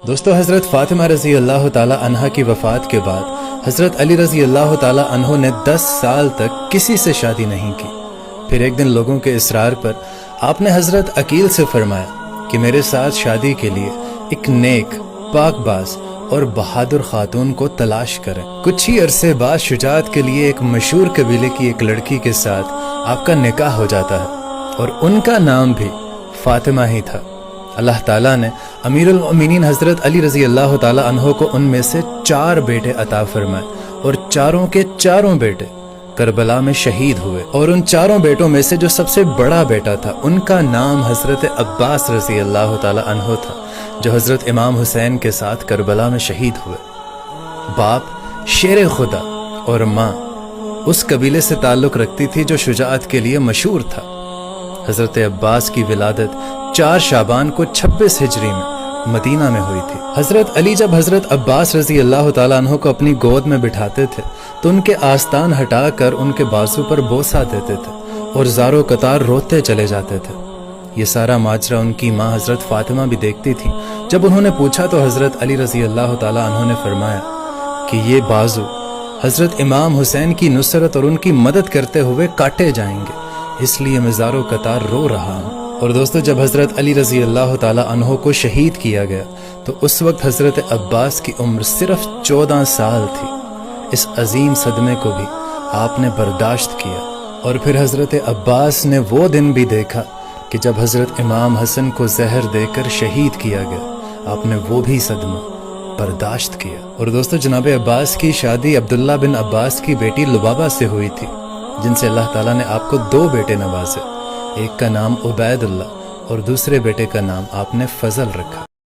دوستو حضرت فاطمہ رضی اللہ تعالی عنہ کی وفات کے بعد حضرت علی رضی اللہ تعالی عنہ نے 10 سال تک کسی سے شادی نہیں کی۔ پھر ایک دن لوگوں کے اصرار پر آپ نے حضرت عقیل سے فرمایا کہ میرے ساتھ شادی کے لیے ایک نیک، پاک باز اور بہادر خاتون کو تلاش کریں۔ کچھ ہی عرصے بعد شجاعت کے لیے ایک مشہور قبیلے کی ایک لڑکی کے ساتھ آپ کا نکاح ہو جاتا ہے اور ان کا نام بھی فاطمہ ہی تھا۔ اللہ تعالیٰ نے امیر المؤمنین حضرت علی رضی اللہ تعالی عنہ کو ان میں سے 4 بیٹے عطا فرمائے اور چاروں کے چاروں بیٹے کربلا میں شہید ہوئے، اور ان 4 بیٹوں میں سے جو سب سے بڑا بیٹا تھا ان کا نام حضرت عباس رضی اللہ تعالی عنہ تھا، جو حضرت امام حسین کے ساتھ کربلا میں شہید ہوئے۔ باپ شیر خدا اور ماں اس قبیلے سے تعلق رکھتی تھی جو شجاعت کے لیے مشہور تھا۔ حضرت عباس کی ولادت 4 شعبان کو 26 ہجری میں مدینہ میں ہوئی تھی۔ حضرت علی جب حضرت عباس رضی اللہ تعالیٰ عنہ کو اپنی گود میں بٹھاتے تھے تو ان کے آستان ہٹا کر ان کے بازو پر بوسہ دیتے تھے اور زارو قطار روتے چلے جاتے تھے۔ یہ سارا ماجرا ان کی ماں حضرت فاطمہ بھی دیکھتی تھی۔ جب انہوں نے پوچھا تو حضرت علی رضی اللہ تعالیٰ عنہ نے فرمایا کہ یہ بازو حضرت امام حسین کی نصرت اور ان کی مدد کرتے ہوئے کاٹے جائیں گے، اس لیے میں زارو قطار رو رہا ہوں۔ اور دوستو، جب حضرت علی رضی اللہ تعالی عنہ کو شہید کیا گیا تو اس وقت حضرت عباس کی عمر صرف 14 سال تھی۔ اس عظیم صدمے کو بھی آپ نے برداشت کیا، اور پھر حضرت عباس نے وہ دن بھی دیکھا کہ جب حضرت امام حسن کو زہر دے کر شہید کیا گیا، آپ نے وہ بھی صدمہ برداشت کیا۔ اور دوستو، جناب عباس کی شادی عبداللہ بن عباس کی بیٹی لبابہ سے ہوئی تھی، جن سے اللہ تعالیٰ نے آپ کو 2 بیٹے نوازے۔ ایک کا نام عبید اللہ اور دوسرے بیٹے کا نام آپ نے فضل رکھا۔